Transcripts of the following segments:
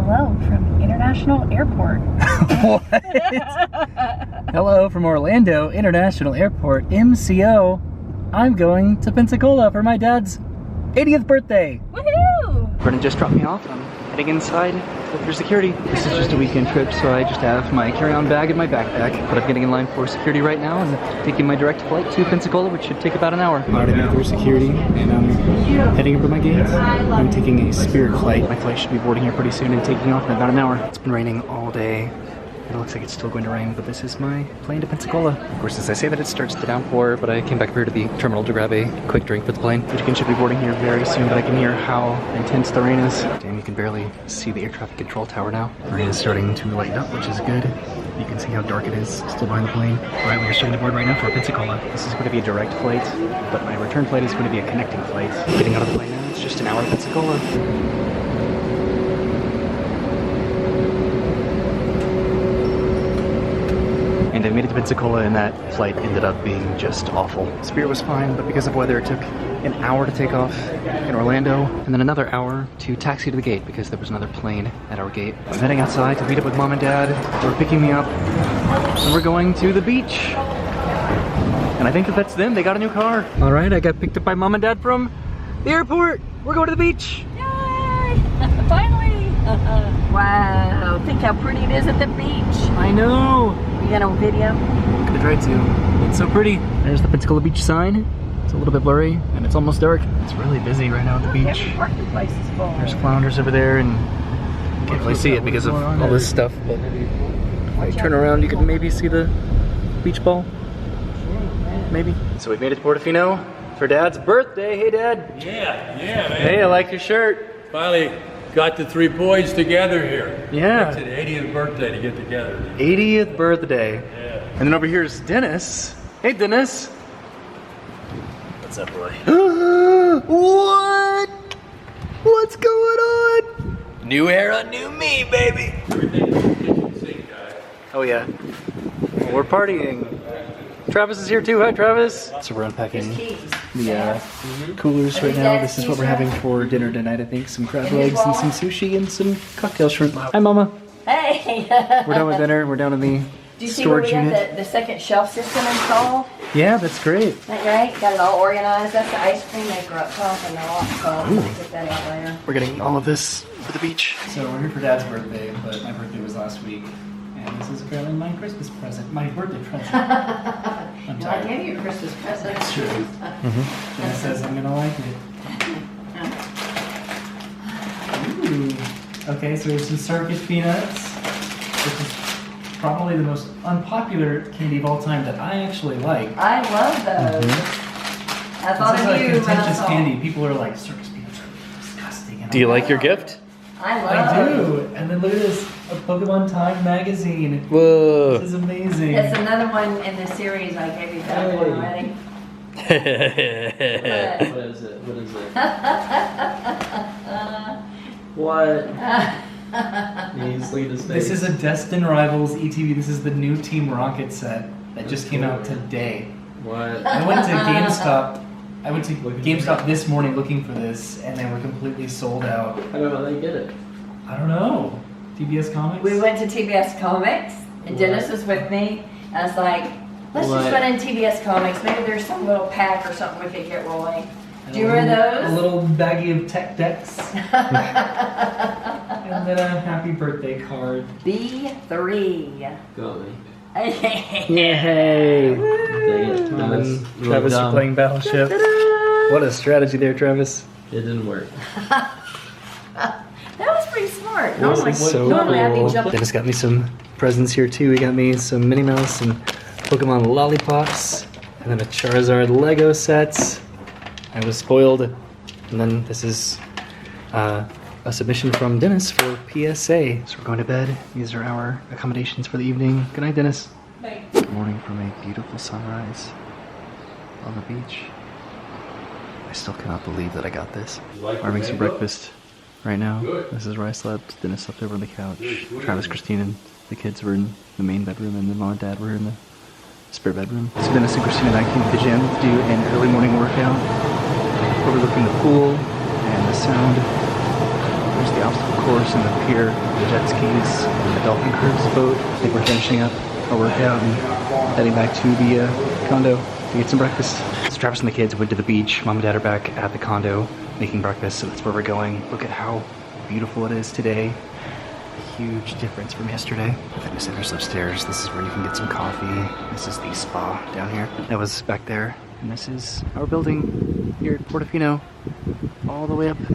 Hello from International Airport. What? Hello from Orlando International Airport, MCO. I'm going to Pensacola for my dad's 80th birthday. Woohoo! Brennan just dropped me off. I'm heading inside for security. This is just a weekend trip, so I just have my carry-on bag and my backpack. But I'm getting in line for security right now and taking my direct flight to Pensacola, which should take about an hour. I'm already been through security and I'm heading up to my gates. I'm taking a Spirit flight. My flight should be boarding here pretty soon and taking off in about an hour. It's been raining all day. It looks like it's still going to rain, but this is my plane to Pensacola. Of course, as I say that, it starts to downpour, but I came back here to the terminal to grab a quick drink for the plane. Which should be boarding here very soon, but I can hear how intense the rain is. Damn, you can barely see the air traffic control tower now. The rain is starting to lighten up, which is good. You can see how dark it is still behind the plane. All right, we're starting to board right now for Pensacola. This is going to be a direct flight, but my return flight is going to be a connecting flight. Getting out of the plane now, it's just an hour to Pensacola. And I made it to Pensacola, and that flight ended up being just awful. Spirit was fine, but because of weather, it took an hour to take off in Orlando, and then another hour to taxi to the gate because there was another plane at our gate. I'm heading outside to meet up with Mom and Dad. They're picking me up, and we're going to the beach. And I think that's them. They got a new car. All right, I got picked up by Mom and Dad from the airport. We're going to the beach. Yay! Finally! Wow, think how pretty it is at the beach. I know. You got a video? I'm gonna try to. It's so pretty. There's the Pensacola beach sign. It's a little bit blurry and it's almost dark. It's really busy right now at the beach. Every parking place is full. There's Flounders over there and you can't really see it because of all this stuff, but if I turn around you can maybe see the beach ball. Maybe. So we've made it to Portofino for Dad's birthday. Hey Dad. Yeah, man. Hey, I like your shirt. Finally got the three boys together here. Yeah. It's an 80th birthday to get together. 80th birthday. Yeah. And then over here is Dennis. Hey Dennis. What's up, boy? What? What's going on? New era, new me, baby. Oh yeah. Well, we're partying. Travis is here too. Hi Travis. So we're unpacking the coolers right now. This is what we're having for dinner tonight, I think. Some crab legs and some sushi and some cocktail shrimp. Hi Mama. Hey! We're done with dinner. We're down in the Do you see where we got the second shelf system installed? Yeah, that's great. Isn't that great? Got it all organized. That's the ice cream maker up top and the lock, so I'll get that out later. We're getting all of this for the beach. So we're here for Dad's birthday, but my birthday was last week. And this is apparently my Christmas present. My birthday present. I'm tired. I gave you a Christmas present. That's true. And it says I'm gonna like it. Ooh. Okay, so there's some circus peanuts. Which is probably the most unpopular candy of all time that I actually like. I love those. I thought This is of like you when I contentious saw. candy. People are like, circus peanuts are disgusting. And Do you like your gift? I love. I do. And then look at this, a Pokemon Time magazine. Whoa. This is amazing. It's another one in the series. I gave you that one already. What is it? What is it? What? He's looking at his face. This is a Destin Rivals ETV. This is the new Team Rocket set that just came out today. What? I went to GameStop. I went to GameStop this morning looking for this, and they were completely sold out. I don't know how they get it. I don't know. TBS Comics? We went to TBS Comics, and Dennis was with me. And I was like, let's just run in TBS Comics. Maybe there's some little pack or something we could get rolling. Do you remember those? A little baggie of tech decks. And then a happy birthday card. B3. Got me. Yay! Dang it. And That was then really Travis dumb. playing Battleship. What a strategy there, Travis. It didn't work. That was pretty smart. This Normally, is so normally I'd be cool. jumping. Dennis got me some presents here too. He got me some Minnie Mouse and Pokemon lollipops, and then a Charizard Lego sets. I was spoiled. And then this is a submission from Dennis for PSA. So we're going to bed. These are our accommodations for the evening. Good night, Dennis. Good morning from a beautiful sunrise on the beach. I still cannot believe that I got this. We're having some breakfast right now. This is where I slept. Dennis slept over on the couch. Travis, Christine, and the kids were in the main bedroom, and then Mom and Dad were in the spare bedroom. So Dennis and Christine and I came to the gym to do an early morning workout, overlooking the pool and the sound. There's the obstacle course and the pier, the jet skis, and the dolphin cruise boat. I think we're finishing up our workout and heading back to the condo to get some breakfast. So Travis and the kids went to the beach. Mom and Dad are back at the condo making breakfast, so that's where we're going. Look at how beautiful it is today. Huge difference from yesterday. Fitness center's upstairs. This is where you can get some coffee. This is the spa down here. That was back there. And this is our building here at Portofino, all the way up at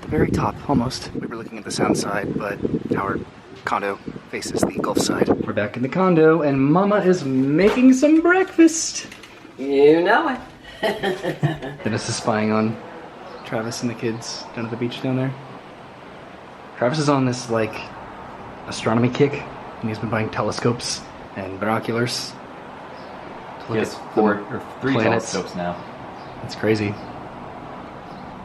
the very top, almost. We were looking at the south side, but our condo faces the Gulf side. We're back in the condo, and Mama is making some breakfast. You know it. Dennis is spying on Travis and the kids down at the beach down there. Travis is on this, like, astronomy kick, and he's been buying telescopes and binoculars. Yes, the 4 or 3 planets. telescopes now. That's crazy.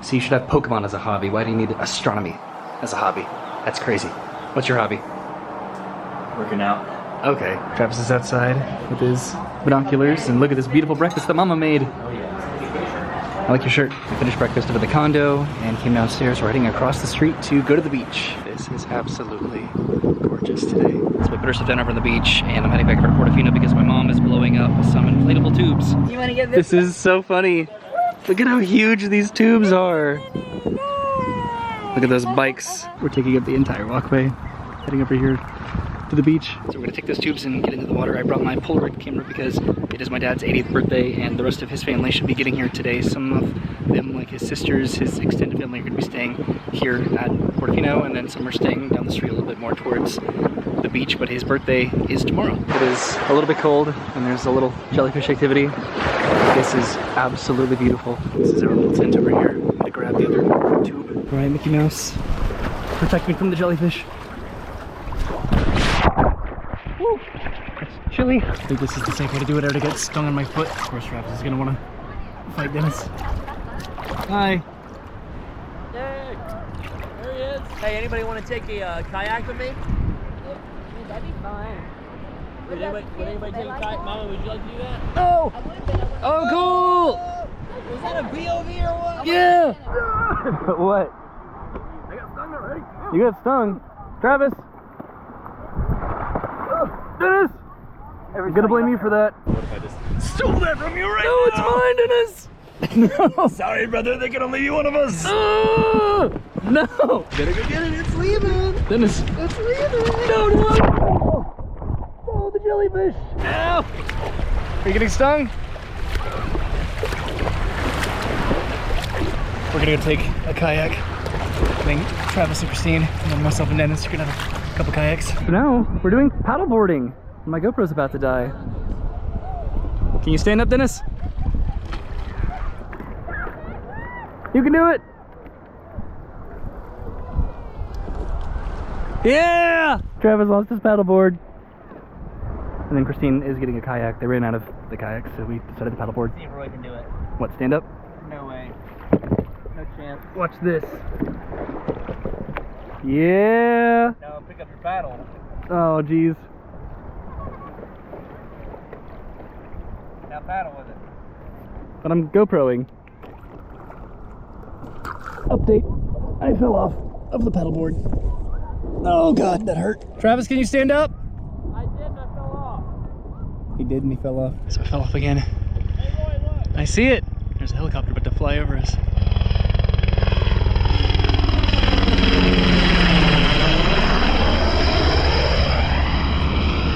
So you should have Pokemon as a hobby. Why do you need astronomy as a hobby? That's crazy. What's your hobby? Working out. Okay. Travis is outside with his binoculars, and look at this beautiful breakfast that Mama made. Oh yeah. I like your shirt. We finished breakfast over at the condo and came downstairs. We're heading across the street to go to the beach. This is absolutely gorgeous today. So we put our stuff down over on the beach, and I'm heading back over to Portofino because my mom is blowing up some inflatable tubes. You want to get this? This is so funny. Look at how huge these tubes are. Look at those bikes. We're taking up the entire walkway, heading over here to the beach. So we're gonna take those tubes and get into the water. I brought my Polaroid camera because it is my dad's 80th birthday and the rest of his family should be getting here today. Some of them, like his sisters, his extended family, are gonna be staying here at Portofino, and then some are staying down the street a little bit more towards the beach, but his birthday is tomorrow. It is a little bit cold and there's a little jellyfish activity. This is absolutely beautiful. This is our little tent over here. I'm gonna grab the other tube. All right, Mickey Mouse, protect me from the jellyfish. Woo! It's chilly. I think this is the safe way to do it, or to get stung on my foot. Of course, Travis is gonna want to fight Dennis. Hi. There he is. Hey, anybody want to take a kayak with me? That'd be fun. Would anybody take a kayak? Mama, would you like to do that? Oh! Oh, cool! Was that a POV or what? Yeah! What? I got stung already. You got stung. Travis! Dennis! You're gonna blame me for that. What if I just stole that from you right No, it's mine, Dennis! No! Sorry, brother. There can only be one of us. No! Better go get it. It's leaving. Dennis! It's leaving. No, no! Oh, the jellyfish! Ow! Are you getting stung? We're gonna go take a kayak. I think Travis and Christine, and then myself and Dennis are gonna have a couple kayaks. For now, we're doing paddleboarding. My GoPro's about to die. Can you stand up, Dennis? You can do it! Yeah! Travis lost his paddleboard. And then Christine is getting a kayak. They ran out of the kayaks, so we decided to paddleboard. See if Roy can do it. What, stand up? No way. No chance. Watch this. Yeah! No, pick up your paddle. Oh, geez. Now paddle with it. But I'm GoProing. Update. I fell off of the paddleboard. Oh god, that hurt. Travis, can you stand up? I did and I fell off. He did and he fell off. So I fell off again. Hey Roy, look. I see it. There's a helicopter about to fly over us.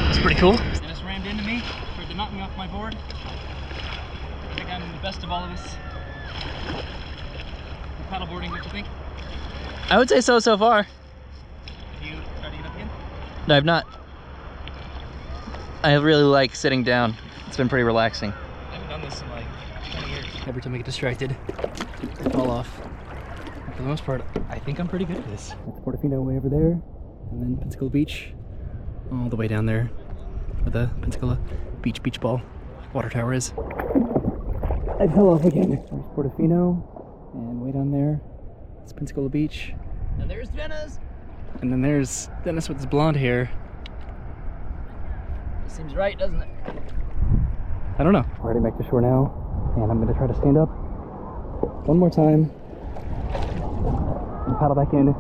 It's pretty cool. Dennis rammed into me, tried to knock me off my board. I think I'm the best of all of us. Paddleboarding, what you think? I would say so far. Have you tried to get up again? No, I've not. I really like sitting down. It's been pretty relaxing. I haven't done this in like 20 years. Every time I get distracted, I fall off. For the most part, I think I'm pretty good at this. That's Portofino way over there, and then Pensacola Beach, all the way down there, where the Pensacola beach ball water tower is. I fell off again. There's Portofino, and way down there, it's Pensacola Beach. And there's Dennis. And then there's Dennis with his blonde hair. Seems right, doesn't it? I don't know. We're heading back to shore now, and I'm gonna try to stand up one more time and paddle back in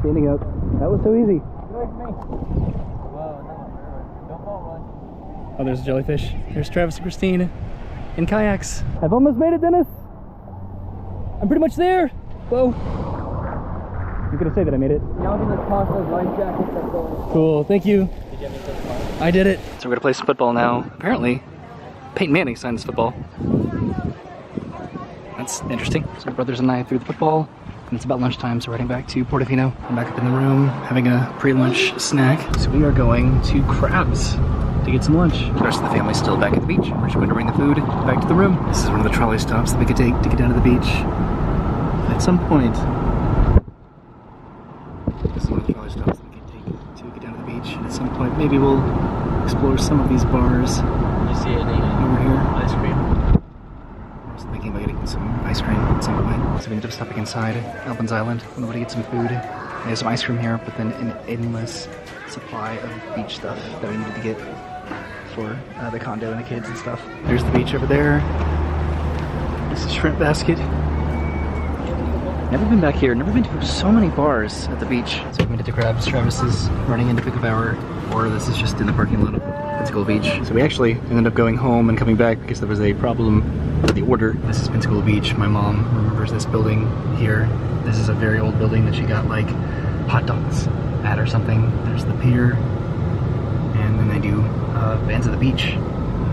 Standing up. That was so easy. Oh, there's a jellyfish. There's Travis and Christine in kayaks. I've almost made it, Dennis. I'm pretty much there. Whoa. I'm gonna say that I made it. Cool, thank you. I did it. So we're gonna play some football now. Apparently, Peyton Manning signed this football. That's interesting. So my brothers and I threw the football, and it's about lunchtime, so we're heading back to Portofino. I'm back up in the room, having a pre-lunch snack. So we are going to Crabs to get some lunch. The rest of the family's still back at the beach. We're just going to bring the food back to the room. This is one of the trolley stops that we could take to get down to the beach at some point. This is one of the trolley stops that we could take to get down to the beach. And at some point, maybe we'll explore some of these bars. You see any over here. ice cream? I was thinking about getting some ice cream at some point. So we ended up stopping inside Alvin's Island. I'm going to get some food. There's some ice cream here, but then an endless supply of beach stuff that we needed to get for the condo and the kids and stuff. There's the beach over there. This is Shrimp Basket. Never been back here. Never been to so many bars at the beach. So we made it to Crabs. Travis is running into pick of hour, or this is just in the parking lot of Pensacola Beach. So we actually ended up going home and coming back because there was a problem with the order. This is Pensacola Beach. My mom remembers this building here. This is a very old building that she got like hot dogs at or something. There's the pier, and then they do bands at the beach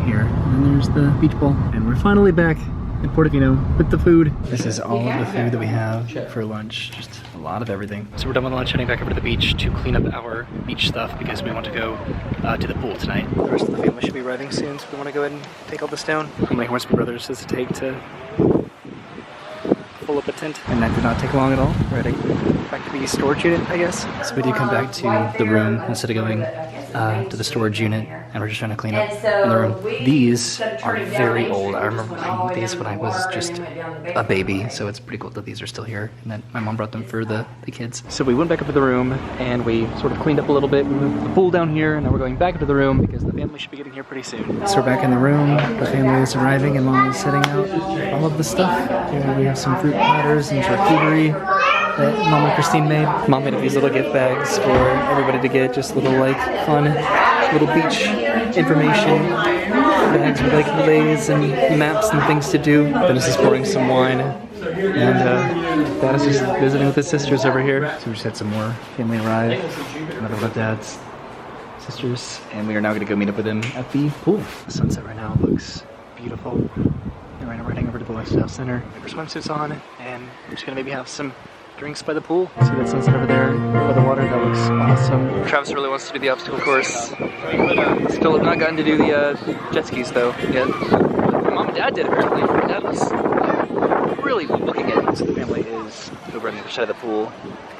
here. And then there's the beach ball. And we're finally back in Portofino with the food. This is all of the food that we have for lunch. Just a lot of everything. So we're done with lunch, heading back over to the beach to clean up our beach stuff because we want to go to the pool tonight. The rest of the family should be arriving soon, so we want to go ahead and take all this down. How many Hornsby Brothers does it take to pull up a tent? And that did not take long at all. We're heading back to the storage unit, I guess. So we did come back to the room instead of going to the storage unit, and we're just trying to clean up in the room. These are very old. I remember playing with these when I was just a baby, so it's pretty cool that these are still here, and that my mom brought them for the kids. So we went back up to the room, and we sort of cleaned up a little bit. We moved the pool down here, and now we're going back into the room because the family should be getting here pretty soon. So we're back in the room. The family is arriving, and Mom is setting out all of the stuff. Here we have some fruit platters and charcuterie that Mom and Christine made. Mom made up these little gift bags for everybody to get, just little like fun little beach information bags with like relays and maps and things to do. Dennis is pouring some wine, and Dad is just visiting with his sisters over here. So we just had some more family arrive, another one of Dad's sisters, and we are now going to go meet up with them at the pool. The sunset right now looks beautiful. And right now we're heading over to the lifestyle center. We have our swimsuits on, and we're just going to maybe have some drinks by the pool. See that sunset over there by the water? That looks awesome. Travis really wants to do the obstacle course. Still have not gotten to do the jet skis though yet. My mom and Dad did apparently. My dad was really looking at it. So the family is over on the other side of the pool.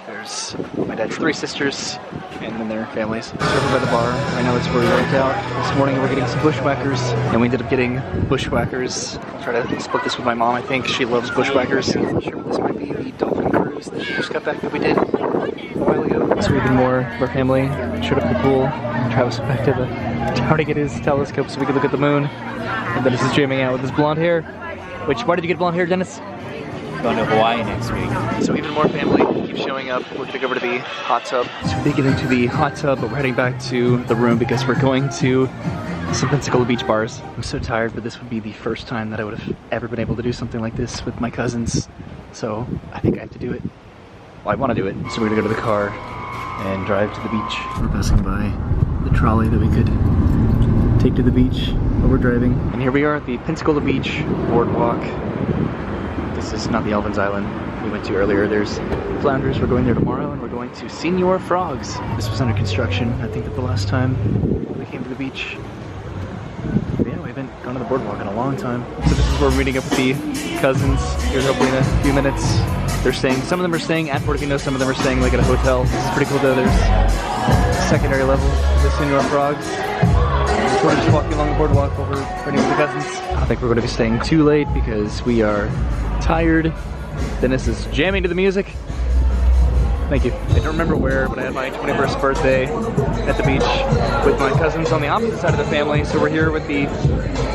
There's my dad's 3 sisters and then their families. So over by the bar. Right now it's where we worked out. This morning we're getting some bushwhackers, and we ended up getting bushwhackers. I'll try to split this with my mom. I think she loves bushwhackers. I'm not sure what this might be. The dolphin cruise that she just got back that we did a while ago. So even more of our family showed up at the pool. Travis went back to the tower to get his telescope so we could look at the moon. And Dennis is dreaming out with his blonde hair. Why did you get blonde hair, Dennis? Going to Hawaii next week. So even more family keeps showing up. We're gonna go over to the hot tub. So we did get into the hot tub, but we're heading back to the room because we're going to some Pensacola beach bars. I'm so tired, but this would be the first time that I would have ever been able to do something like this with my cousins. So I think I have to do it. Well, I want to do it. So we're gonna go to the car and drive to the beach. We're passing by the trolley that we could take to the beach while we're driving. And here we are at the Pensacola Beach boardwalk. This is not the Alvin's Island we went to earlier. There's Flounders. We're going there tomorrow, and we're going to Senor Frogs. This was under construction, I think, the last time we came to the beach. But yeah, we haven't gone to the boardwalk in a long time. So this is where we're meeting up with the cousins here hopefully in a few minutes. They're staying, some of them are staying at Portofino, some of them are staying like at a hotel. This is pretty cool though. There's secondary level of the Senor Frogs. We're just walking along the boardwalk while we're waiting with the cousins. I think we're going to be staying too late because we are tired. Dennis is jamming to the music. Thank you. I don't remember where, but I had my 21st birthday at the beach with my cousins on the opposite side of the family. So we're here with the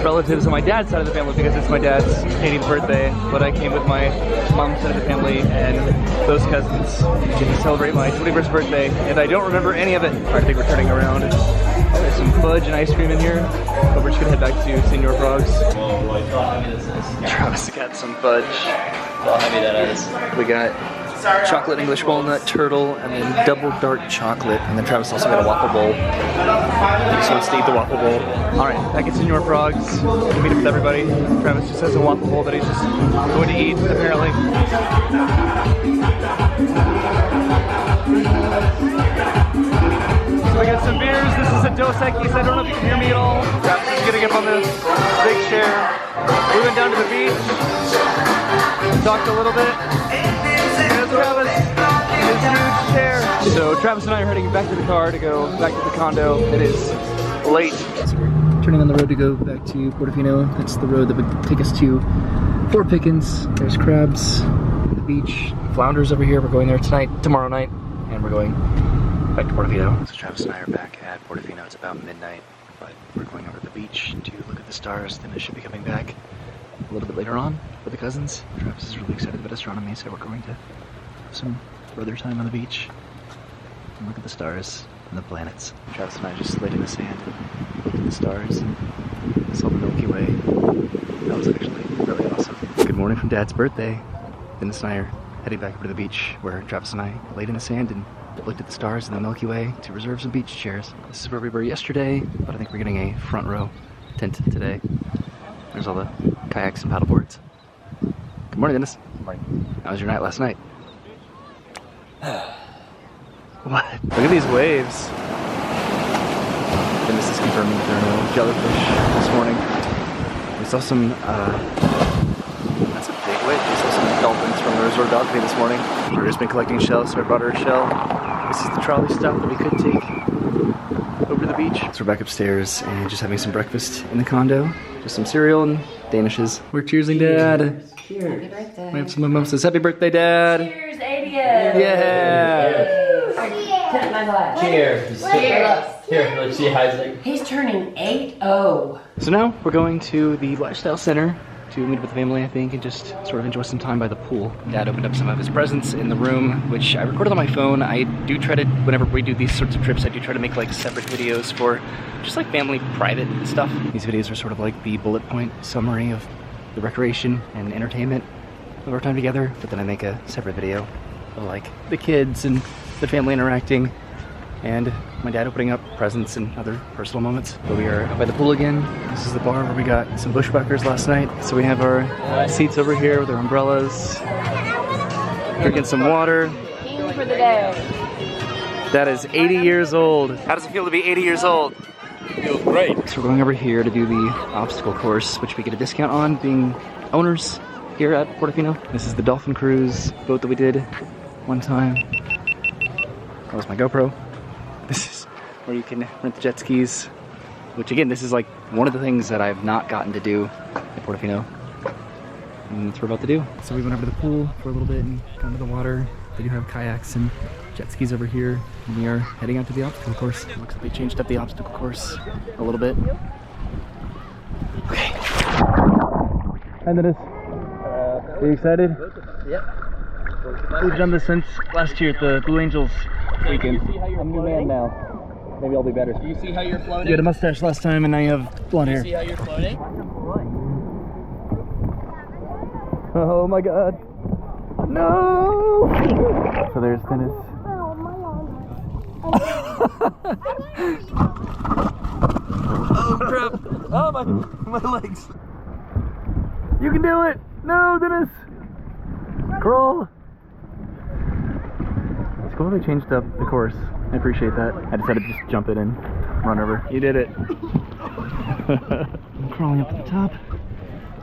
relatives on my dad's side of the family because it's my dad's 80th birthday. But I came with my mom's side of the family and those cousins to celebrate my 21st birthday. And I don't remember any of it. All right, I think we're turning around. There's some fudge and ice cream in here. But we're just gonna head back to Senor Frogs. Travis got some fudge. We got chocolate English walnut, turtle, and then double dark chocolate. And then Travis also got a waffle bowl. He just wants to eat the waffle bowl. Alright, back at Senor Frogs. We'll meet up with everybody. Travis just has a waffle bowl that he's just going to eat, apparently. So we got some beers. This is a Dos Equis. I don't know if you can hear me at all. Travis is getting up on this big chair. We went down to the beach, talked a little bit. Travis, his huge chair. So Travis and I are heading back to the car to go back to the condo. It is late. So we're turning on the road to go back to Portofino. That's the road that would take us to Fort Pickens. There's crabs, the beach, Flounders over here. We're going there tomorrow night, and we're going back to Portofino. So Travis and I are back at Portofino. It's about midnight, but we're going over to the beach to look at the stars. Then I should be coming back a little bit later on with the cousins. Travis is really excited about astronomy, so we're going to have some further time on the beach and look at the stars and the planets. Travis and I just laid in the sand, looked at the stars, and saw the Milky Way. That was actually really awesome. Good morning from Dad's birthday. Dennis and I are heading back over to the beach where Travis and I laid in the sand and looked at the stars and the Milky Way to reserve some beach chairs. This is where we were yesterday, but I think we're getting a front row tent today. There's all the kayaks and paddleboards. Good morning, Dennis. Good morning. How was your night last night? What? Look at these waves. Dennis is confirming that there are no jellyfish this morning. We saw some, that's a big wave. We saw some dolphins from the resort balcony this morning. We've just been collecting shells, so I brought her a shell. This is the trolley stop that we could take over the beach. So we're back upstairs and just having some breakfast in the condo. Just some cereal and Danishes. We're cheersing, Dad. Happy birthday. We have some mimosas. Happy birthday, Dad. Cheers, 80th. Yeah. Put it in my glass. Cheers. Here, let's see Isaac. He's turning 80. So now we're going to the lifestyle center to meet with the family, I think, and just sort of enjoy some time by the pool. Dad opened up some of his presents in the room, which I recorded on my phone. I do try to, whenever we do these sorts of trips, I do try to make like separate videos for just like family private stuff. These videos are sort of like the bullet point summary of the recreation and entertainment of our time together, but then I make a separate video of like the kids and the family interacting and my dad opening up presents and other personal moments. But we are by the pool again. This is the bar where we got some bushwhackers last night. So we have our seats over here with our umbrellas, drinking some water. King for the day. That is 80 years old. How does it feel to be 80 years old? Feels great. So we're going over here to do the obstacle course, which we get a discount on being owners here at Portofino. This is the Dolphin Cruise boat that we did one time. That was my GoPro. This is where you can rent the jet skis, which again, this is like one of the things that I've not gotten to do at Portofino. And that's what we're about to do. So we went over to the pool for a little bit and got into the water. They do have kayaks and jet skis over here. And we are heading out to the obstacle course. It looks like they changed up the obstacle course a little bit. Okay. Hi, Dennis. Are you excited? Yep. We've done this since last year at the Blue Angels weekend. I'm a new man now. Maybe I'll be better. Do you see how you're floating? You had a mustache last time and now you have blonde hair. See how you're floating? Oh my god. No! So there's Dennis. Oh crap! Oh my legs! You can do it! No, Dennis! Crawl! It's cool they changed up the course. I appreciate that. I decided to just jump it and run over. You did it. I'm crawling up to the top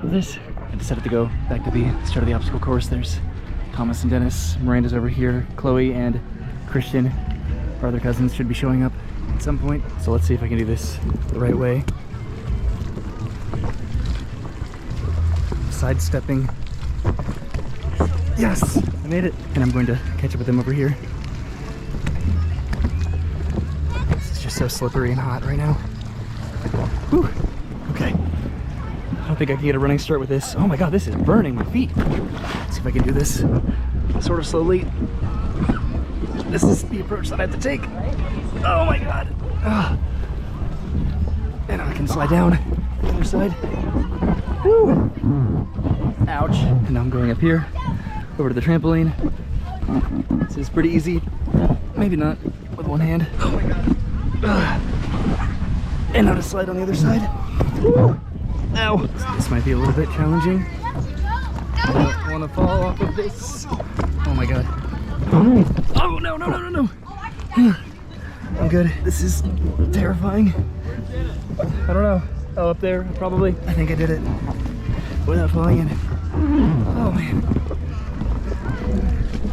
of this. I decided to go back to the start of the obstacle course. There's Thomas and Dennis. Miranda's over here. Chloe and Christian, our other cousins, should be showing up at some point. So let's see if I can do this the right way. Sidestepping. Yes, I made it. And I'm going to catch up with them over here so slippery and hot right now. Whew. Okay. I don't think I can get a running start with this. Oh my god, this is burning my feet. Let's see if I can do this sort of slowly. This is the approach that I have to take. Oh my god. Ah. And I can slide down the other side. Woo. Ouch. And now I'm going up here, over to the trampoline. This is pretty easy. Maybe not with one hand. Oh my god. And now to slide on the other side. Woo. Ow. This might be a little bit challenging. I don't want to fall off of this. Oh my god. Oh no, no, no, no, no. I'm good. This is terrifying. I don't know. Oh, up there, probably. I think I did it without falling in. Oh man.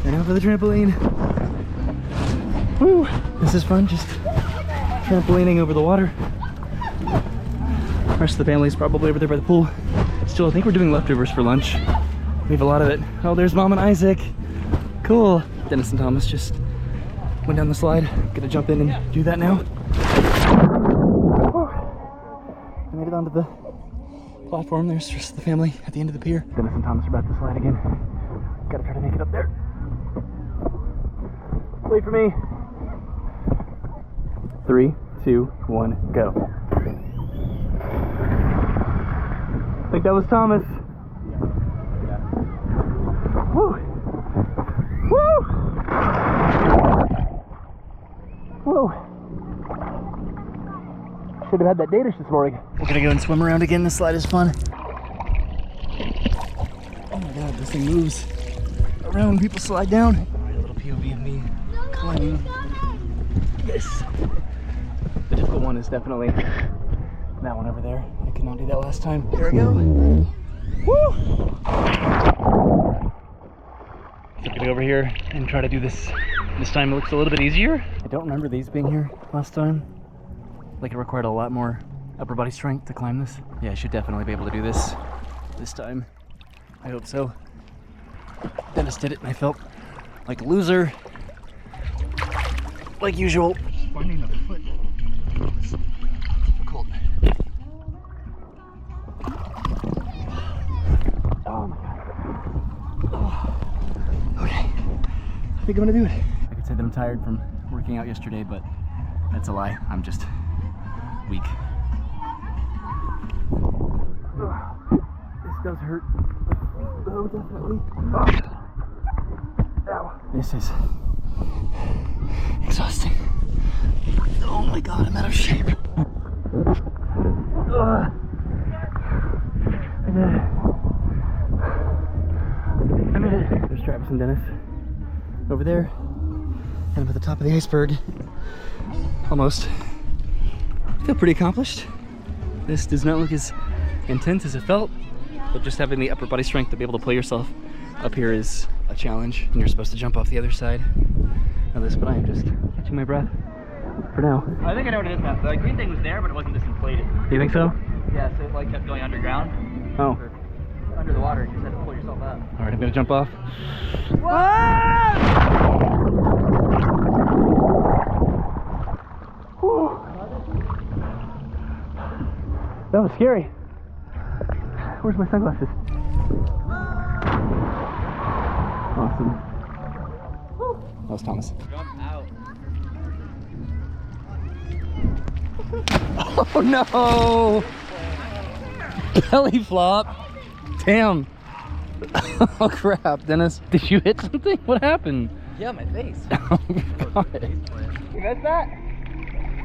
And now for the trampoline. Woo! This is fun, just trampolining over the water. The rest of the family's probably over there by the pool. Still, I think we're doing leftovers for lunch. We have a lot of it. Oh, there's Mom and Isaac. Cool. Dennis and Thomas just went down the slide. Gonna jump in and do that now. I made it onto the platform. There's just the family at the end of the pier. Dennis and Thomas are about to slide again. Gotta try to make it up there. Wait for me. 3, 2, 1, go. I think that was Thomas. Woo! Woo! Whoa! Should have had that day dish this morning. We're gonna go and swim around again. This slide is fun. Oh my god, this thing moves around when people slide down. Alright, a little POV of me climbing. Yes! The difficult one is definitely that one over there. I could not do that last time. Here we go. Woo! So I'm gonna go over here and try to do this. This time it looks a little bit easier. I don't remember these being here last time. Like it required a lot more upper body strength to climb this. Yeah, I should definitely be able to do this time. I hope so. Dennis did it and I felt like a loser. Like usual. Finding the foot is difficult. Oh my god. Oh. Okay. I think I'm gonna do it. I could say that I'm tired from working out yesterday, but that's a lie. I'm just weak. This does hurt. Oh, definitely. Ow. This is exhausting. Oh my god, I'm out of shape. I made it. There's Travis and Dennis over there. And I'm at the top of the iceberg. Almost. I feel pretty accomplished. This does not look as intense as it felt, but just having the upper body strength to be able to pull yourself up here is a challenge. And you're supposed to jump off the other side of this, but I am just catching my breath for now. I think I know what it is now. The green thing was there, but it wasn't disinflated. Do you think so? Yeah, so it like kept going underground. Oh. Or under the water, you just had to pull yourself up. All right, I'm gonna jump off. That was scary. Where's my sunglasses? Awesome. That was Thomas. Jump out. Oh no! Belly flop. Damn. Oh crap, Dennis. Did you hit something? What happened? Yeah, my face. Oh god. You missed that?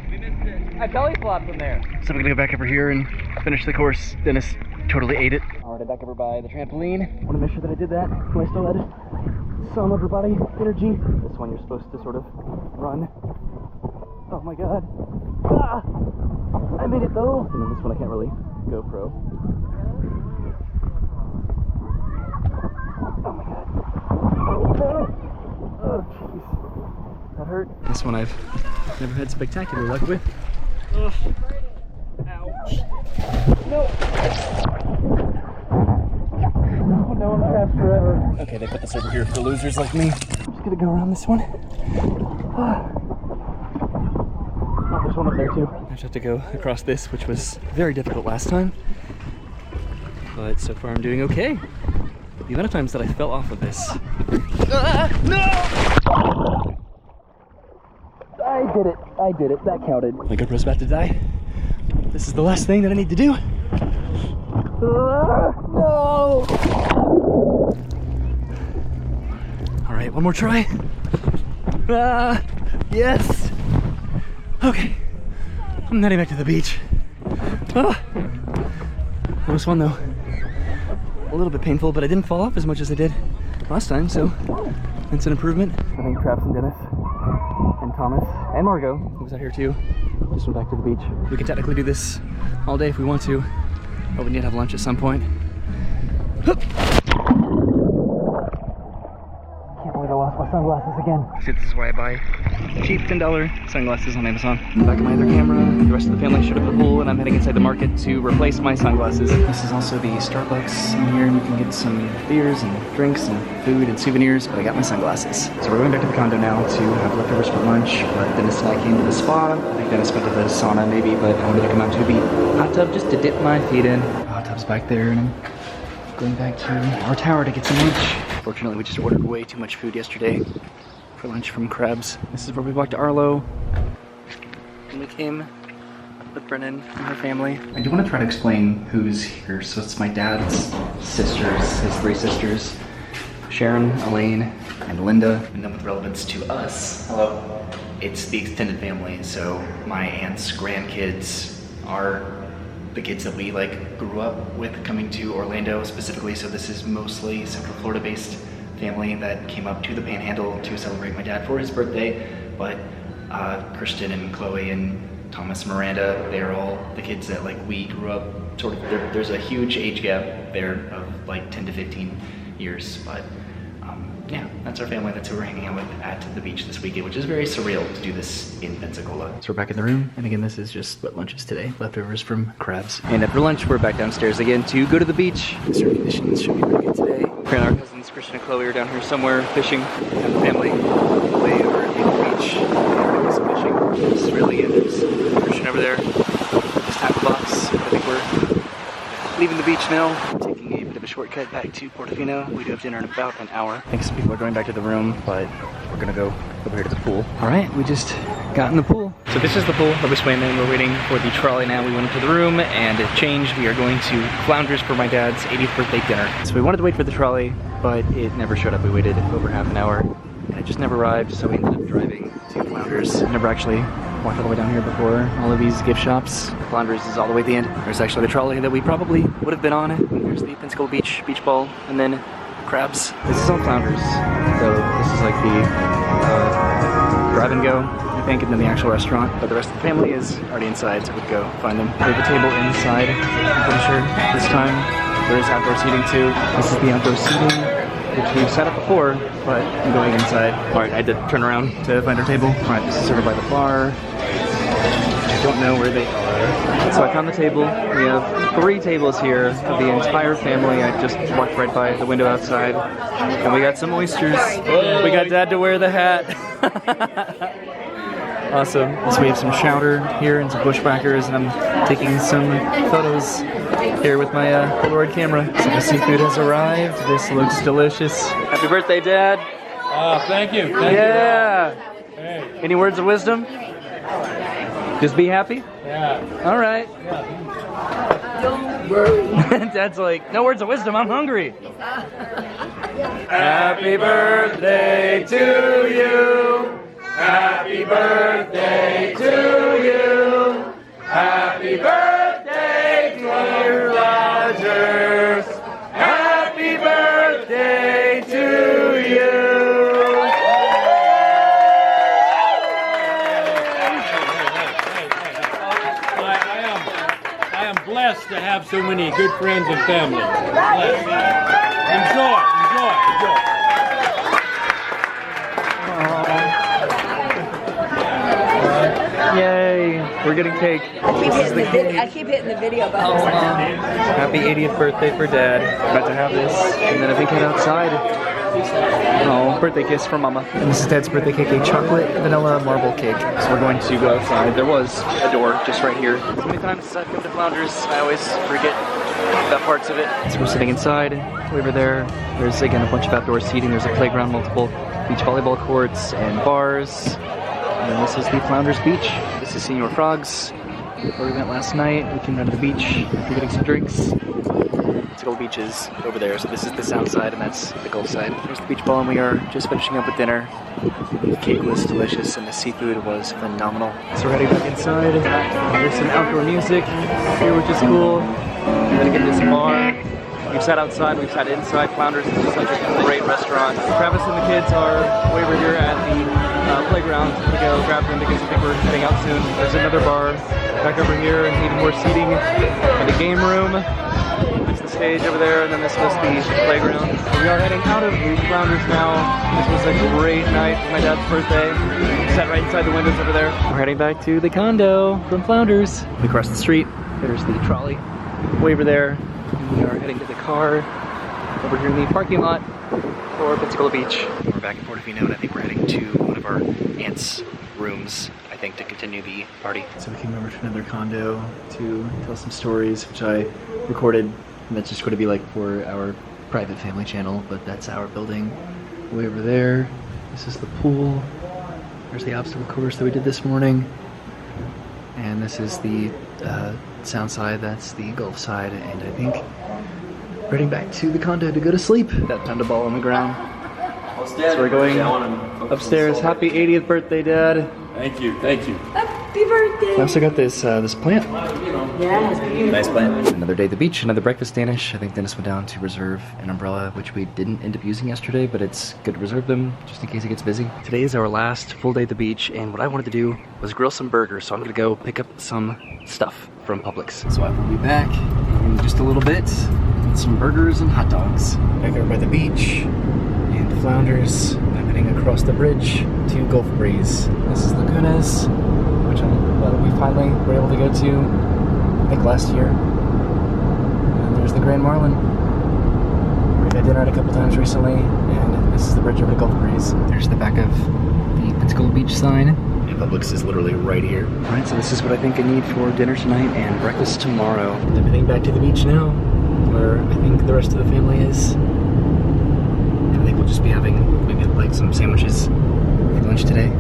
We missed it. I belly flopped from there. So we're gonna go back over here and finish the course. Dennis totally ate it. Alright, back over by the trampoline. Want to make sure that I did that so I still had some upper body energy. This one you're supposed to sort of run. Oh my god. Ah! I made it though. And then this one I can't really go pro. Oh my god. Oh jeez. That hurt. This one I've never had spectacular luck with. Ugh. Ouch. No. No, I'm trapped forever. Okay, they put this over here for losers like me. I'm just gonna go around this one. Oh, there's one up there too. I just have to go across this, which was very difficult last time. But so far I'm doing okay. The amount of times that I fell off of this. No! I did it, that counted. My GoPro's about to die. This is the last thing that I need to do. No! All right, one more try. Yes! Okay, I'm heading back to the beach. That was fun though. A little bit painful, but I didn't fall off as much as I did last time, so that's an improvement. I think Travis and Dennis and Thomas and Margot, who was out here too, just went back to the beach. We can technically do this all day if we want to, but we need to have lunch at some point. Can't believe I lost my sunglasses again. See, this is why I buy cheap $10 sunglasses on Amazon. Back of my other camera, the rest of the family showed up at the pool, and I'm heading inside the market to replace my sunglasses. This is also the Starbucks in here, and you can get some beers and drinks and food and souvenirs, but I got my sunglasses. So we're going back to the condo now to have leftovers for lunch, but Dennis and I came to the spa. I think Dennis went to the sauna maybe, but I wanted to come out to the hot tub just to dip my feet in. The hot tub's back there, and I'm going back to our tower to get some lunch. Fortunately, we just ordered way too much food yesterday for lunch from Krebs. This is where we walked to Arlo, and we came with Brennan and her family. I do want to try to explain who's here. So it's my dad's sisters, his 3 sisters, Sharon, Elaine, and Linda. And then with relevance to us, hello, it's the extended family. So my aunt's grandkids are the kids that we grew up with coming to Orlando specifically. So this is mostly Central Florida based family that came up to the Panhandle to celebrate my dad for his birthday. But Kristen and Chloe and Thomas and Miranda, they're all the kids that we grew up sort of, there's a huge age gap there of 10 to 15 years. But yeah, that's our family. That's who we're hanging out with at the beach this weekend, which is very surreal to do this in Pensacola. So we're back in the room, and again, this is just what lunch is today, leftovers from Krebs. And after lunch, we're back downstairs again to go to the beach. The surf conditions should be pretty good today. Apparently our cousins, Christian and Chloe, are down here somewhere fishing, and the family way over at the beach. They're doing some fishing. It's really good. There's Christian over there, his tackle box. I think we're leaving the beach now. Taking a bit of a shortcut back to Portofino. We do have dinner in about an hour. I think some people are going back to the room, but we're gonna go over here to the pool. All right, we just got in the pool. So this is the pool that we swam in. We're waiting for the trolley now. We went into the room and it changed. We are going to Flounders for my dad's 80th birthday dinner. So we wanted to wait for the trolley, but it never showed up. We waited over half an hour and it just never arrived. So we ended up driving to Flounders. Never actually walked all the way down here before all of these gift shops. Flounders is all the way at the end. There's actually the trolley that we probably would have been on. And there's the Pensacola beach ball, and then Krebs. This is on Flounders. So this is the grab and go, I think, and then the actual restaurant. But the rest of the family is already inside, so we'd go find them. We have a table inside, I'm pretty sure, this time. There is outdoor seating too. This is the outdoor seating, which we've set up before, but I'm going inside. All right, I had to turn around to find our table. All right, this is served by the bar. I don't know where they are. So I found the table. We have 3 tables here of the entire family. I just walked right by the window outside. And we got some oysters. We got Dad to wear the hat. Awesome. So we have some chowder here and some bushwhackers, and I'm taking some photos here with my Polaroid camera. So the seafood has arrived. This looks delicious. Happy birthday, Dad. Thank you. Yeah. Any words of wisdom? Just be happy? Yeah. All right. Dad's like, no words of wisdom, I'm hungry. Happy birthday to you. Happy birthday to you. Happy birthday, dear Rogers. Happy birthday to you. Blessed to have so many good friends and family. Blessed. Enjoy. Yay, we're getting cake. I keep hitting the video button. Happy 80th birthday for Dad. About to have this, and then I think head outside Oh, birthday kiss for Mama. And this is Dad's birthday cake, a chocolate vanilla marble cake. So we're going to go outside. There was a door just right here. So many times since I've come to Flounders, I always forget about parts of it. So we're sitting inside. Over there, there's again a bunch of outdoor seating. There's a playground, multiple beach volleyball courts and bars. And then this is the Flounders Beach. This is Senior Frogs, where we went last night. We came down to the beach after getting some drinks. Pensacola Beach is over there, so this is the south side and that's the Gulf side. There's the beach ball and we are just finishing up with dinner. The cake was delicious and the seafood was phenomenal. So we're heading back inside. There's some outdoor music here, which is cool. We're gonna get this bar. We've sat outside, we've sat inside. Flounders is just such a great restaurant. Travis and the kids are way over here at the playground. We go grab them because I think we're heading out soon. There's another bar back over here and even more seating and a game room. That's the stage over there, and then this was the playground. We are heading out of the Flounders now. This was a great night for my dad's birthday. We sat right inside the windows over there. We're heading back to the condo from Flounders. We crossed the street. There's the trolley way over there. We are heading to the car over here in the parking lot for Pensacola Beach. We're back in Portofino, and I think we're heading to one of our aunt's rooms, I think, to continue the party. So we came over to another condo to tell some stories, which I recorded. And that's just going to be like for our private family channel, but that's our building way over there. This is the pool. There's the obstacle course that we did this morning. And this is the sound side, that's the Gulf side, and I think heading back to the condo to go to sleep. That pound a ball on the ground. So we're going upstairs. Happy 80th birthday, Dad. Thank you, thank you. Happy birthday. I also got this this plant. Yeah, it's beautiful. Nice plant. Another day at the beach, another breakfast Danish. I think Dennis went down to reserve an umbrella, which we didn't end up using yesterday, but it's good to reserve them just in case it gets busy. Today is our last full day at the beach, and what I wanted to do was grill some burgers, so I'm gonna go pick up some stuff from Publix. So I will be back in just a little bit with some burgers and hot dogs. Back over by the beach and Flounders. I'm heading across the bridge to Gulf Breeze. This is Lagunas, which we finally were able to go to, I think last year. And there's the Grand Marlin. We've had dinner at a couple times recently, and this is the bridge over to Gulf Breeze. There's the back of the Pensacola Beach sign. And Publix is literally right here. Alright, so this is what I think I need for dinner tonight and breakfast tomorrow. Everything back to the beach now, where I think the rest of the family is. And I think we'll just be having maybe like some sandwiches for lunch today.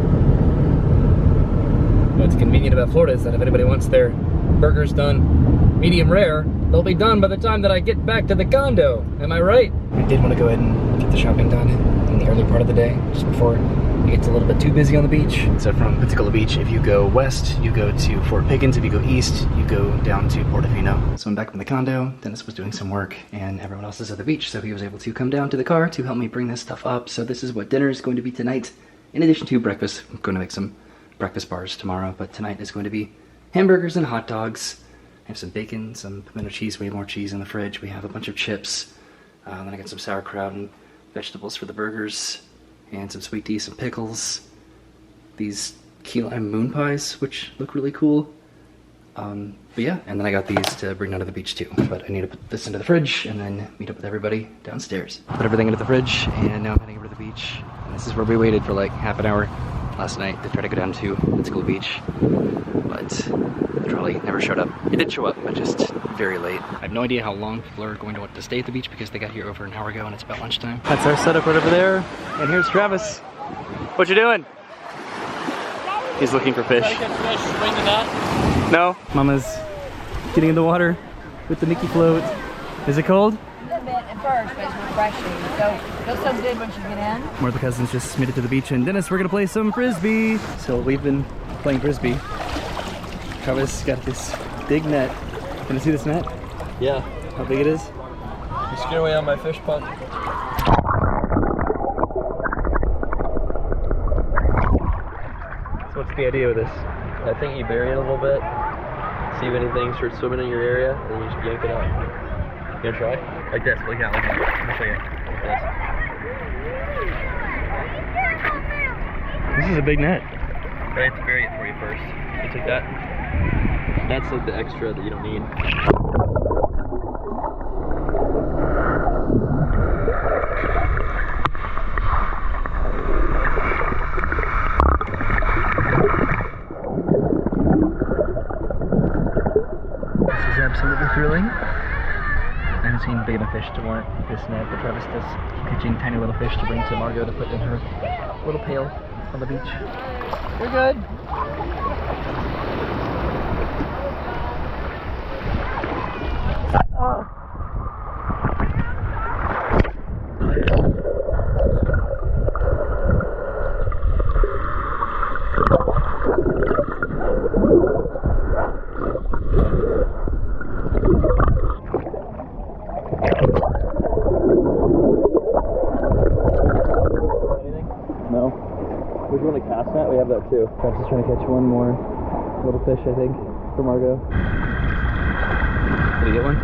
What's convenient about Florida is that if anybody wants their burgers done medium rare, they'll be done by the time that I get back to the condo. Am I right? I did want to go ahead and get the shopping done in the early part of the day, just before it gets a little bit too busy on the beach. So from Pensacola Beach, if you go west, you go to Fort Pickens. If you go east, you go down to Portofino. So I'm back from the condo. Dennis was doing some work, and everyone else is at the beach, so he was able to come down to the car to help me bring this stuff up. So this is what dinner is going to be tonight. In addition to breakfast, I'm going to make some breakfast bars tomorrow, but tonight is going to be hamburgers and hot dogs. I have some bacon, some pimento cheese, way more cheese in the fridge. We have a bunch of chips. Then I got some sauerkraut and vegetables for the burgers, and some sweet tea, some pickles. These key lime moon pies, which look really cool. But yeah, and then I got these to bring down to the beach too. But I need to put this into the fridge and then meet up with everybody downstairs. Put everything into the fridge, and now I'm heading over to the beach. And this is where we waited for like half an hour last night to try to go down to Pensacola Beach, but the trolley never showed up. It did show up, but just very late. I have no idea how long people are going to want to stay at the beach because they got here over an hour ago and it's about lunchtime. That's our setup right over there, and here's Travis. What you doing? He's looking for fish. No? Mama's getting in the water with the Mickey float. Is it cold? A little bit at first, but it's refreshing. So it feels so good once you get in. More of the cousins just made it to the beach, and Dennis, we're gonna play some frisbee. So we've been playing frisbee. Travis got this big net. Can you see this net? Yeah. How big it is? You scared away on my fish pond. So what's the idea with this? I think you bury it a little bit, see if anything starts swimming in your area, and then you just yank it out. You gonna try? Like this, like that, like that. Let me show you. Like this. This is a big net. I have to bury it for you first. You take that. That's like the extra that you don't need. absolutely thrilling. I haven't seen big enough fish to warrant this net, but Travis does keep catching tiny little fish to bring to Margot to put in her little pail on the beach. We're good. Oh. No. Would you want a cast net? We have that too. Travis is trying to catch one more little fish, I think, for Margot. Did he get one?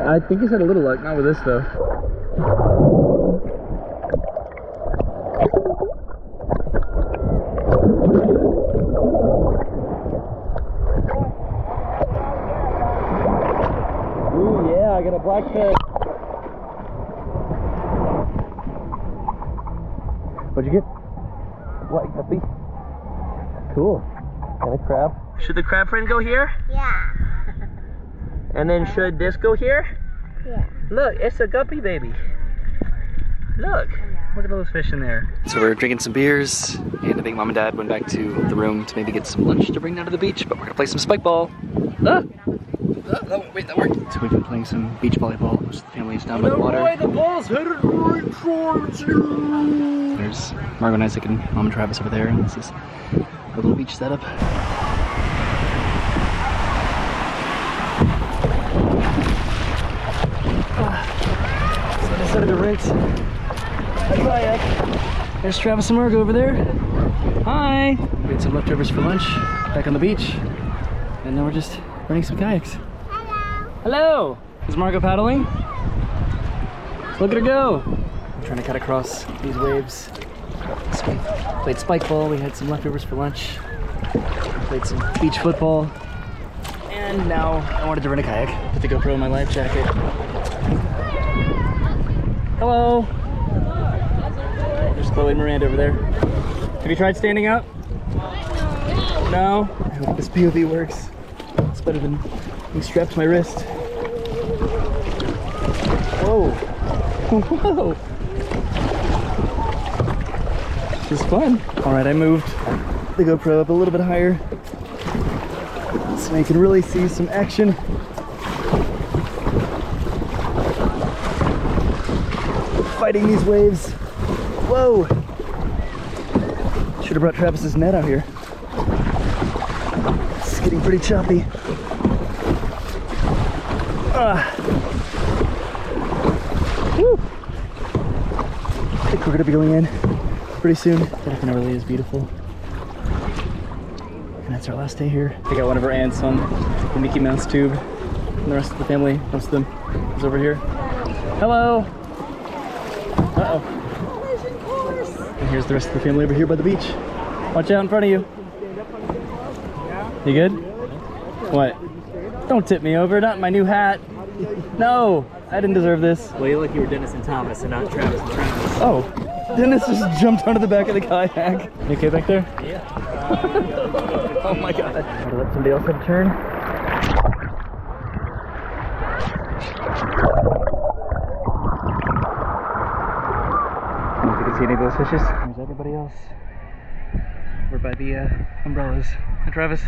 I think he's had a little luck, not with this though. Ooh, yeah, I got a blackfish. What'd you get? Black guppy. Cool. And a crab. Should the crab friend go here? Yeah. And then should this go here? Yeah. Look, it's a guppy baby. Look. Look at all those fish in there. So we're drinking some beers, and I think Mom and Dad went back to the room to maybe get some lunch to bring down to the beach, but we're gonna play some spike ball. Ah! Wait, that worked. So we've been playing some beach volleyball, which the family is down by the water. The ball's headed right towards you. There's Margot and Isaac and Mom and Travis over there, and this is a little beach setup. So I decided to rent a kayak. There's Travis and Margot over there. Hi! We had some leftovers for lunch back on the beach, and now we're just renting some kayaks. Hello! Is Margot paddling? Look at her go! I'm trying to cut across these waves. So we played spike ball, we had some leftovers for lunch, we played some beach football, and now I wanted to rent a kayak. Put the GoPro in my life jacket. Hello! There's Chloe and Miranda over there. Have you tried standing up? No? I hope this POV works. It's better than being strapped to my wrist. Whoa! Whoa! This is fun. Alright, I moved the GoPro up a little bit higher so I can really see some action. Fighting these waves. Whoa! Should have brought Travis's net out here. It's getting pretty choppy. Woo! I think we're gonna be going in pretty soon. That really is beautiful. And that's our last day here. We got one of our aunts on the Mickey Mouse tube. And the rest of the family, most of them, is over here. Hello! Uh-oh. And here's the rest of the family over here by the beach. Watch out in front of you. You good? What? Don't tip me over, not my new hat. No, I didn't deserve this. Well, you look, you were Dennis and Thomas and not Travis and Travis. Oh, Dennis just jumped onto the back of the kayak. You okay back there? Yeah. Oh my god. Gotta let somebody else have a turn. I don't know if you can see any of those fishes. There's everybody else. We're by the umbrellas. Hi, Travis.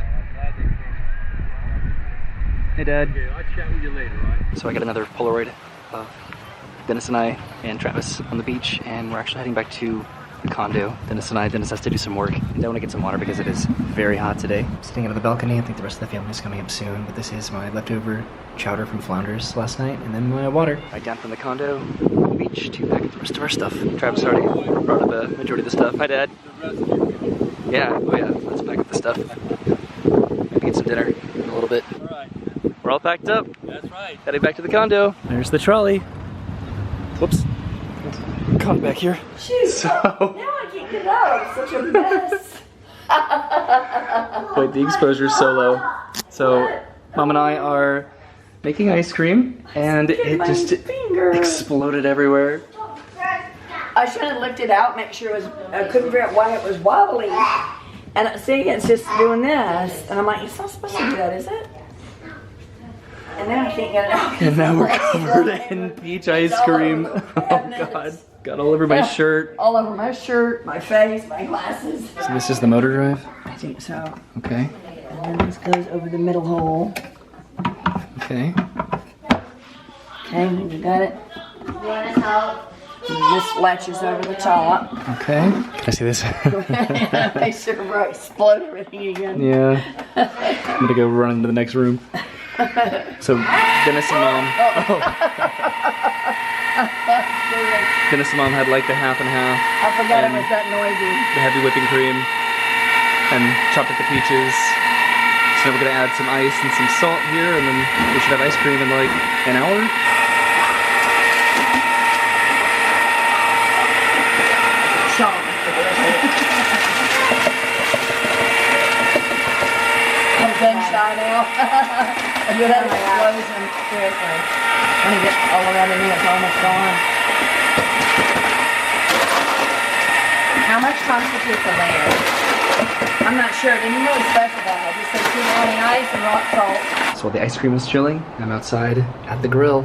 Hey, Dad. Okay, I'll chat with you later, right? So I got another Polaroid of Dennis and I and Travis on the beach, and we're actually heading back to the condo. Dennis has to do some work. I want to get some water because it is very hot today. I'm sitting out on the balcony. I think the rest of the family is coming up soon, but this is my leftover chowder from Flounders last night, and then my water. Right down from the condo, the beach, to pack up the rest of our stuff. Travis already brought up a majority of the stuff. Hi, Dad. Yeah, oh yeah, let's pack up the stuff. Maybe get some dinner in a little bit. We're all packed up. That's right. Heading back to the condo. There's the trolley. Whoops. Caught it back here. Shoot. So, Now I can't get out. It's such a mess. wait, the exposure's so low. So, Mom and I are making ice cream, and it my just finger. exploded everywhere. I should have looked it out, make sure it was, I couldn't figure out why it was wobbly. And see, it's just doing this. And I'm like, it's not supposed to do that, is it? And now I can't get it out. And now we're covered in peach ice cream. Oh God, got all over my shirt. All over my shirt, my face, my glasses. So this is the motor drive? I think so. Okay, And then this goes over the middle hole. okay. Okay, you got it. And this latches over the top. Okay, can I see this? They sort of explode everything again. Yeah, I'm gonna go run into the next room. So Dennis and Mom, Dennis and Mom had like the half and half. I forgot it And was that noisy. the heavy whipping cream and chopped up the peaches. So now we're gonna add some ice and some salt here, and then we should have ice cream in like an hour. I'm gun shy now. I do that explosion. Seriously. I'm gonna get all around in here. It's almost gone. How much constitutes a layer? I'm not sure. It didn't really specify. I just said keep adding ice and rock salt. So while the ice cream was chilling, I'm outside at the grill.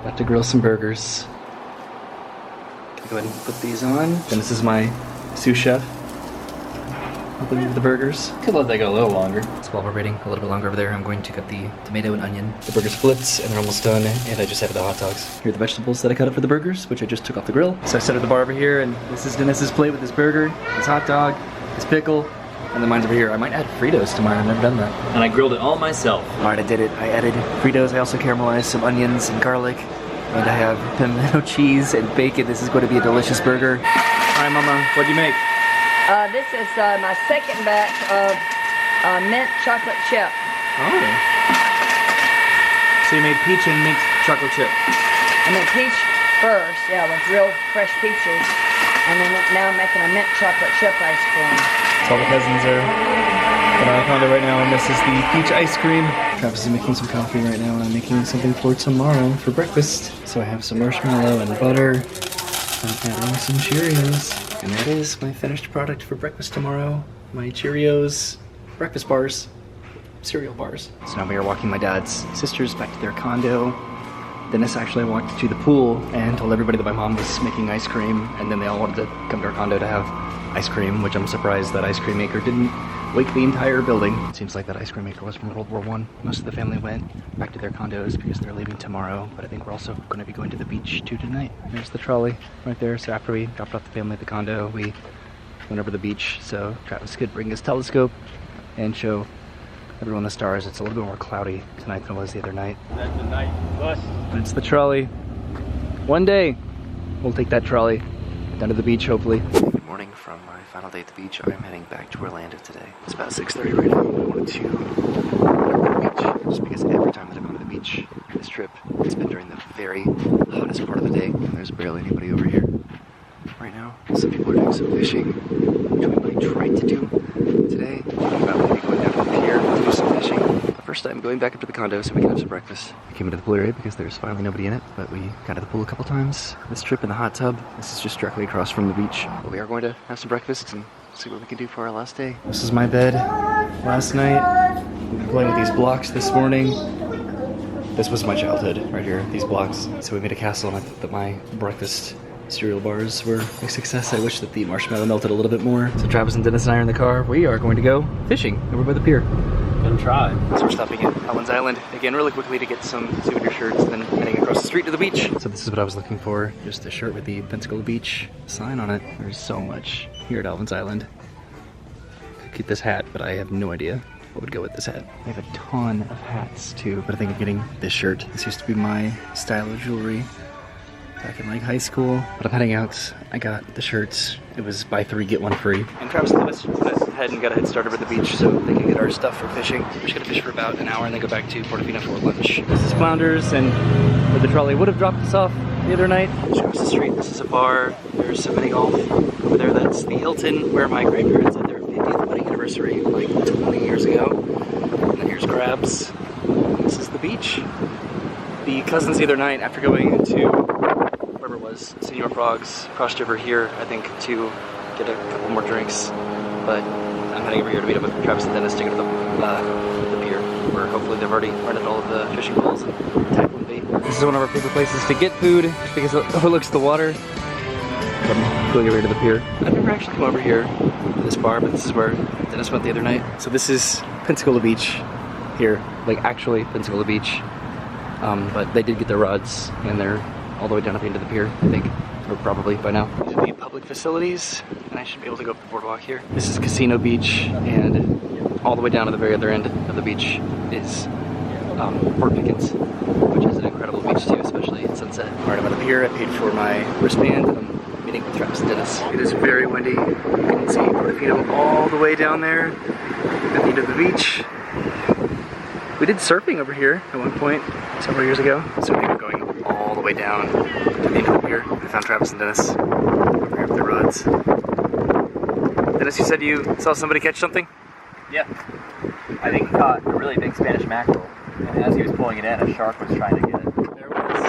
About to grill some burgers. Go ahead and put these on. And this is my sous chef. The burgers. Could let that go a little longer. So while we're waiting a little bit longer over there, I'm going to cut the tomato and onion. The burgers flipped and they're almost done, and I just added the hot dogs. Here are the vegetables that I cut up for the burgers, which I just took off the grill. So I set up the bar over here, and this is Dennis's plate with his burger, his hot dog, his pickle, and then mine's over here. I might add Fritos to mine, I've never done that. And I grilled it all myself. Alright, I did it. I added Fritos, I also caramelized some onions and garlic, and I have pimento cheese and bacon. This is going to be a delicious burger. Alright, Mama, what'd you make? This is my second batch of mint chocolate chip. Oh. So you made peach and mint chocolate chip. I made peach first, yeah, with real fresh peaches. And then now I'm making a mint chocolate chip ice cream. So all the cousins are in our condo right now, and this is the peach ice cream. Travis is making some coffee right now, and I'm making something for tomorrow for breakfast. So I have some marshmallow and butter. I'm adding some Cheerios. And that is my finished product for breakfast tomorrow. My Cheerios breakfast bars, cereal bars. So now we are walking my dad's sisters back to their condo. Dennis actually walked to the pool and told everybody that my mom was making ice cream, and then they all wanted to come to our condo to have ice cream, which I'm surprised that ice cream maker didn't wake the entire building. It seems like that ice cream maker was from World War I. Most of the family went back to their condos because they're leaving tomorrow, but I think we're also going to be going to the beach too tonight. There's the trolley right there. So after we dropped off the family at the condo, we went over to the beach so Travis could bring his telescope and show everyone the stars. It's a little bit more cloudy tonight than it was the other night. That's the night bus. It's the trolley. One day, we'll take that trolley down to the beach, hopefully. Good morning from my final day at the beach. I'm heading back to Orlando today. It's about 6:30 right now. I wanted to go to the beach just because every time that I've gone to the beach this trip, it's been during the very hottest part of the day, and there's barely anybody over here right now. Some people are doing some fishing, which we might try to do today. About maybe going down to the pier to do some fishing. The first time going back up to the condo so we can have some breakfast. I came into the pool area because there's finally nobody in it, but we got to the pool a couple times. This trip in the hot tub, this is just directly across from the beach. But we are going to have some breakfast and see what we can do for our last day. This is my bed last night. We've been playing with these blocks this morning. This was my childhood right here, these blocks. So we made a castle, and I thought that my breakfast cereal bars were a success. I wish that the marshmallow melted a little bit more. So Travis and Dennis and I are in the car. We are going to go fishing over by the pier. Gonna try. So we're stopping at Owens Island again really quickly to get some souvenir shirts, then heading across the street to the beach. So this is what I was looking for, just a shirt with the Pensacola Beach sign on it. There's so much here at Owens Island. Could get this hat, but I have no idea what would go with this hat. I have a ton of hats too, but I think I'm getting this shirt. This used to be my style of jewelry back in like high school. But I'm heading out. I got the shirts. It was buy 3 get 1 free. And Travis and Dennis went ahead and got a head start over at the beach so they can get our stuff for fishing. We're just gonna fish for about an hour and then go back to Portofino for lunch. This is Flounders, and where the trolley would have dropped us off the other night. Just across the street, this is a bar. There's some mini golf over there. That's the Hilton where my grandparents had their 50th wedding anniversary like 20 years ago. And then here's crabs. This is the beach. The cousins the other night, after going to wherever it was, Senor Frogs, crossed over here, I think, to get a couple more drinks. But I'm heading over here to meet up with Travis and Dennis to go to the pier, where hopefully they've already rented all of the fishing poles and tackling bait. This is one of our favorite places to get food, just because it overlooks the water. I'm going over here to the pier. I've never actually come over here to this bar, but this is where Dennis went the other night. So this is Pensacola Beach here, like actually Pensacola Beach. But they did get their rods, and they're all the way down at the end of the pier, I think, or probably by now. These are the public facilities, and I should be able to go up the boardwalk here. This is Casino Beach, and all the way down to the very other end of the beach is Fort Pickens, which is an incredible beach too, especially at sunset. All right, I'm at the pier. I paid for my wristband. I'm meeting with Travis and Dennis. It is very windy. You can see Portofino all the way down there at the end of the beach. We did surfing over here at one point several years ago, so we were going all the way down to the end of the pier. I found Travis and Dennis over here with their rods. Dennis, you said you saw somebody catch something? Yeah. I think he caught a really big Spanish mackerel, and as he was pulling it in, a shark was trying to get it. There it was.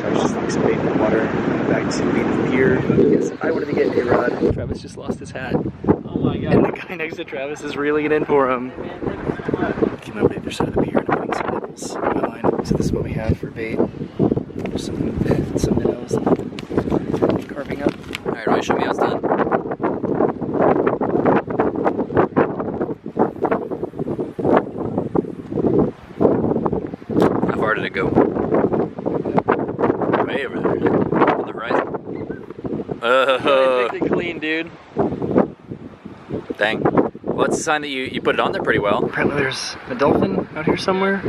Travis just like some bait in the water. Back to the end of the pier. Yes, if I wanted to get a rod, Travis just lost his hat. Oh my god. And the guy next to Travis is reeling it in for him. Came over to the other side of the pier and I'm putting some nibbles on my line. So this is what we have for bait. There's some minnows carving up. Alright, Roy, show me how it's done. How far did it go? Way over there. On the horizon. Oh. Clean, dude. Dang. Well, it's a sign that you put it on there pretty well. Apparently there's a dolphin out here somewhere.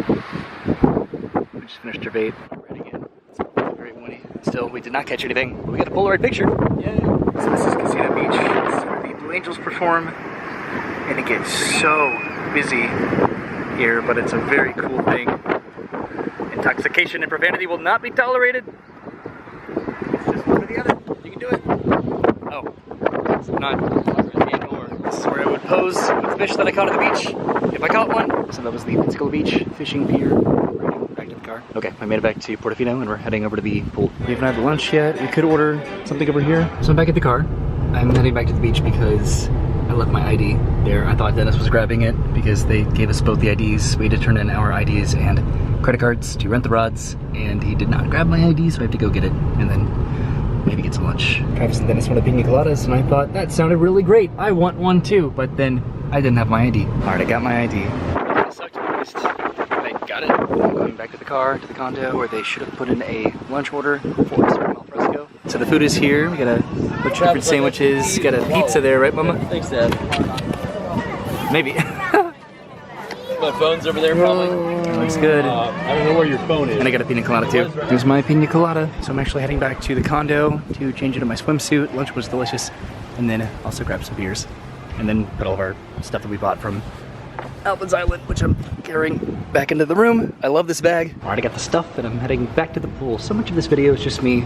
We just finished our bait. Right again. It's very windy. Still, we did not catch anything, but we got a Polaroid picture. Yay. So this is Casino Beach. This is where the Blue Angels perform. And it gets so busy here, but it's a very cool thing. Intoxication and profanity will not be tolerated. It's just one or the other. You can do it. Oh, it's not. This is where I would pose with the fish that I caught at the beach, if I caught one. So that was the Pensacola Beach fishing pier. Back to the car. Okay, I made it back to Portofino and we're heading over to the pool. We haven't had lunch yet. We could order something over here. So I'm back at the car. I'm heading back to the beach because I left my ID there. I thought Dennis was grabbing it because they gave us both the IDs. We had to turn in our IDs and credit cards to rent the rods, and he did not grab my ID, so I have to go get it and then maybe get some lunch. Travis and Dennis wanted pina coladas, and I thought that sounded really great. I want one too, but then I didn't have my ID. All right, I got my ID. It sucked, but I got it. I'm going back to the car, to the condo, where they should have put in a lunch order for us from Alfresco. So the food is here. We got a bunch of different sandwiches. Got a pizza there, right, Mama? Thanks, Dad. Maybe. My phone's over there, probably. Looks good. I don't know where your phone is. And I got a pina colada too. Here's my pina colada. So I'm actually heading back to the condo to change into my swimsuit. Lunch was delicious. And then also grab some beers. And then put all of our stuff that we bought from Alvin's Island, which I'm carrying back into the room. I love this bag. All right, I got the stuff and I'm heading back to the pool. So much of this video is just me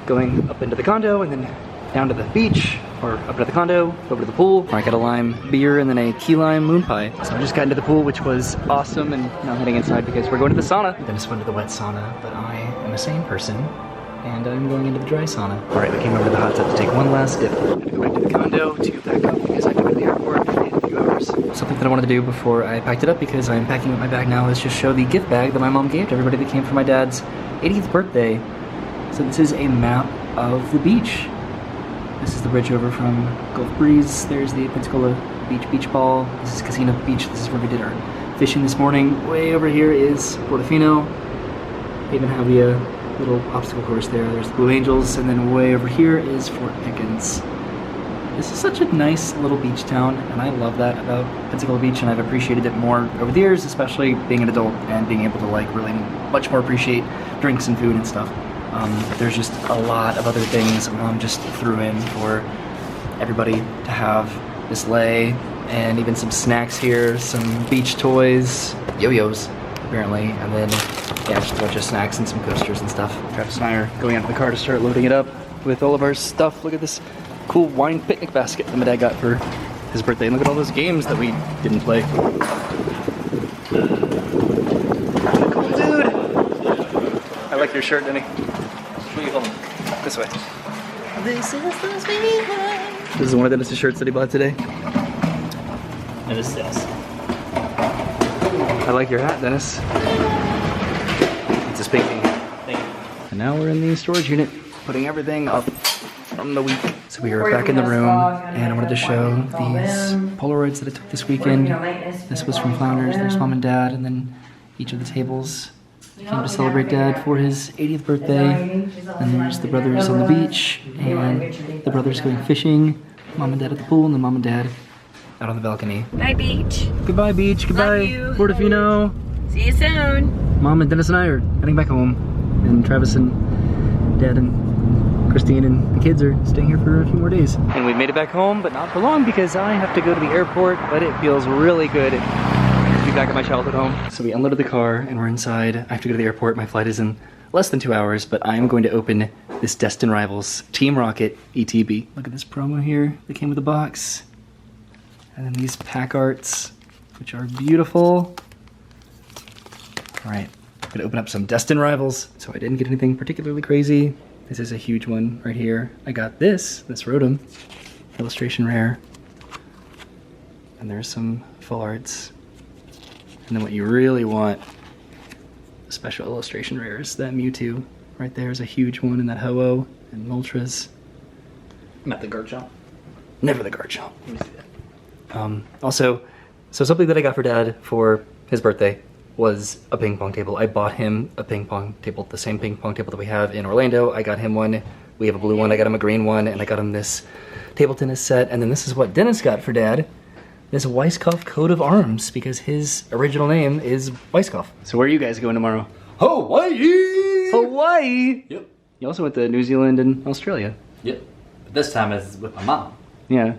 going up into the condo and then down to the beach, or up to the condo, over to the pool. Where I got a lime beer and then a key lime moon pie. So I just got into the pool, which was awesome, and now I'm heading inside because we're going to the sauna. Then just went to the wet sauna, but I am a sane person, and I'm going into the dry sauna. All right, we came over to the hot tub to take one last dip. I'm gonna go back to the condo to pack up because I have to go to the airport in a few hours. Something that I wanted to do before I packed it up, because I'm packing up my bag now, is just show the gift bag that my mom gave to everybody that came for my dad's 80th birthday. So this is a map of the beach. This is the bridge over from Gulf Breeze. There's the Pensacola beach ball. This is Casino Beach. This is where we did our fishing this morning. Way over here is Portofino. They even have the little obstacle course there. There's the Blue Angels, and then way over here is Fort Pickens. this is such a nice little beach town, and I love that about Pensacola Beach, and I've appreciated it more over the years, especially being an adult and being able to like really much more appreciate drinks and food and stuff. There's just a lot of other things Mom just threw in for everybody to have. This lei, and even some snacks here, some beach toys, yo-yos apparently, and then yeah, just a bunch of snacks and some coasters and stuff. Travis and I are going out to the car to start loading it up with all of our stuff. Look at this cool wine picnic basket that my dad got for his birthday, and look at all those games that we didn't play. Cool dude! I like your shirt, Denny. This way. This is one of Dennis's shirts that he bought today. And this is us. I like your hat, Dennis. It's a speaking. Thank you. And now we're in the storage unit, putting everything up from the week. So we are back in the room, and I wanted to show these Polaroids that I took this weekend. This was from Flounders. There's Mom and Dad, and then each of the tables came to celebrate Dad for his 80th birthday. And there's the brothers on the beach, and the brothers going fishing. Mom and Dad at the pool, and then Mom and Dad out on the balcony. Bye, beach. Goodbye, beach. Goodbye, you. Portofino. See you soon. Mom and Dennis and I are heading back home, and Travis and Dad and Christine and the kids are staying here for a few more days. And we made it back home, but not for long because I have to go to the airport, but it feels really good to be back at my childhood home. So we unloaded the car and we're inside. I have to go to the airport. My flight is in less than 2 hours, but I am going to open this Destin Rivals Team Rocket ETB. Look at this promo here that came with the box. And then these pack arts, which are beautiful. All right, I'm gonna open up some Destin Rivals. So I didn't get anything particularly crazy. This is a huge one right here. I got this Rotom, illustration rare. And there's some full arts. And then what you really want, special illustration rares, that Mewtwo right there is a huge one, and that Ho-Oh and Moltres. I'm at the guard shop. Never the guard shop. Let me see that. Also, so something that I got for Dad for his birthday was a ping pong table. I bought him a ping pong table, the same ping pong table that we have in Orlando. I got him one. We have a blue one. I got him a green one, and I got him this table tennis set. And then this is what Dennis got for Dad. This Weiskopf coat of arms, because his original name is Weiskopf. So where are you guys going tomorrow? Hawaii! Hawaii! Yep. You also went to New Zealand and Australia. Yep. But this time it's with my mom. Yeah.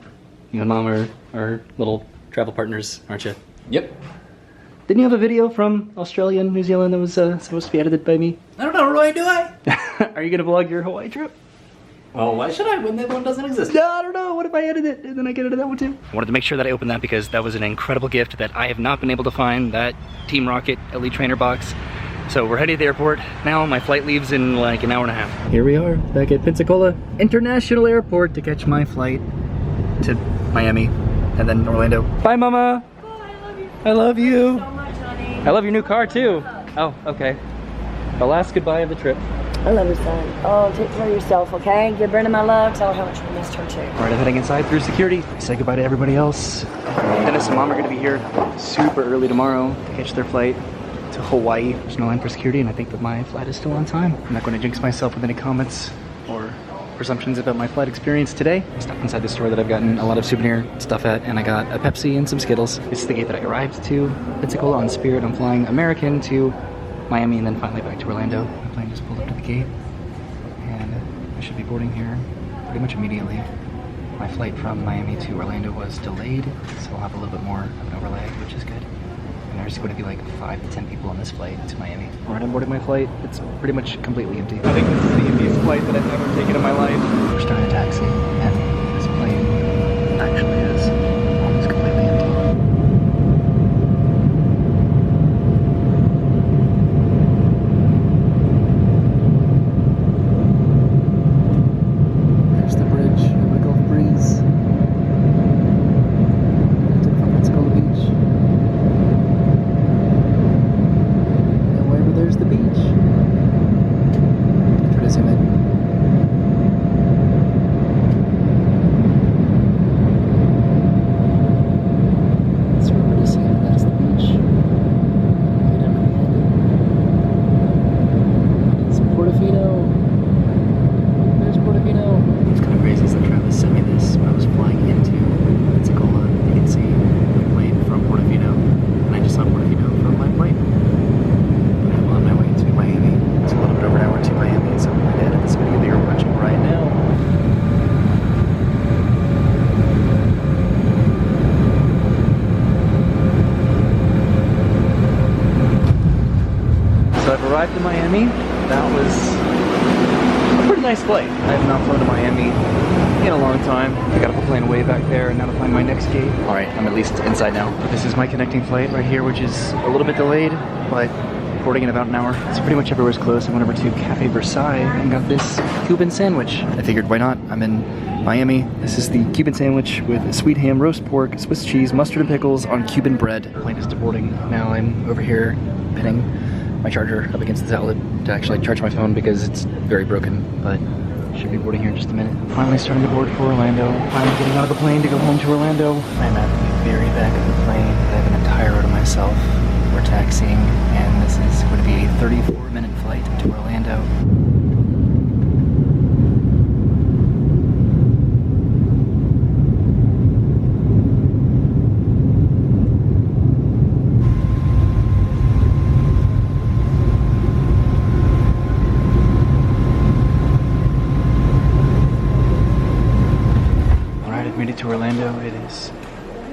You and Mom are little travel partners, aren't you? Yep. Didn't you have a video from Australia and New Zealand that was supposed to be edited by me? I don't know, Roy, do I? Are you gonna vlog your Hawaii trip? Well, why should I when that one doesn't exist? No, I don't know. What if I edit it and then I get into that one too? I wanted to make sure that I opened that because that was an incredible gift that I have not been able to find, that Team Rocket Elite Trainer box. So we're heading to the airport now. My flight leaves in like an hour and a half. Here we are back at Pensacola International Airport to catch my flight to Miami and then Orlando. Bye, Mama. Bye, I love you. I love you. So much, honey. I love your new car too. Oh, okay. The last goodbye of the trip. I love you, son. Oh, take care of yourself, okay? Give Brenda my love. Tell her how much we missed her too. All right, I'm heading inside through security. Say goodbye to everybody else. Dennis and Mom are gonna be here super early tomorrow to catch their flight to Hawaii. There's no line for security, and I think that my flight is still on time. I'm not gonna jinx myself with any comments or presumptions about my flight experience today. I stopped inside the store that I've gotten a lot of souvenir stuff at, and I got a Pepsi and some Skittles. This is the gate that I arrived to Pensacola on Spirit. I'm flying American to Miami and then finally back to Orlando. My plane just pulled up to the gate, and I should be boarding here pretty much immediately. My flight from Miami to Orlando was delayed, so I'll have a little bit more of an overlay, which is good. And there's going to be like 5 to 10 people on this flight to Miami. Right on boarding my flight, it's pretty much completely empty. I think this is the emptiest flight that I've ever taken in my life. We're starting a taxi, and this plane actually is almost completely empty. There's the bridge of the Gulf Breeze. From Pensacola Beach. And wherever there's the beach. Try to zoom in. arrived in Miami. That was a pretty nice flight. I have not flown to Miami in a long time. I got a plane way back there and now to find my next gate. All right, I'm at least inside now. This is my connecting flight right here, which is a little bit delayed, but boarding in about an hour. So pretty much everywhere's close. I went over to Cafe Versailles and got this Cuban sandwich. I figured, why not? I'm in Miami. This is the Cuban sandwich with sweet ham, roast pork, Swiss cheese, mustard and pickles on Cuban bread. Plane is boarding. Now I'm over here pinning my charger up against this outlet to actually charge my phone because it's very broken, but should be boarding here in just a minute. Finally starting to board for Orlando. Finally getting out of the plane to go home to Orlando. I'm at the very back of the plane. I have an entire row to myself. We're taxiing, and this is going to be a 34-minute flight to Orlando. Made it to Orlando. It is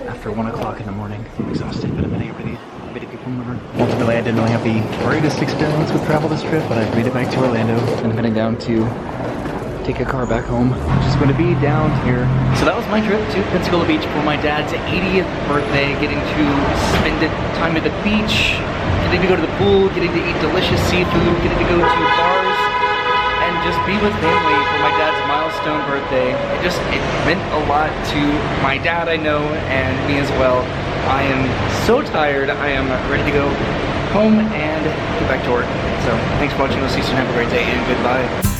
after 1 o'clock in the morning. I'm exhausted, but I'm meeting a video people remember. Ultimately, I didn't really have the greatest experience with travel this trip, but I've made it back to Orlando and I'm heading down to take a car back home, which is going to be down here. So that was my trip to Pensacola Beach for my dad's 80th birthday, getting to spend time at the beach, getting to go to the pool, getting to eat delicious seafood, getting to go to bars, and just be with family for my dad's milestone birthday. It meant a lot to my dad, I know, and me as well. I am so tired. I am ready to go home and get back to work. So thanks for watching. We'll see you soon. Have a great day and goodbye.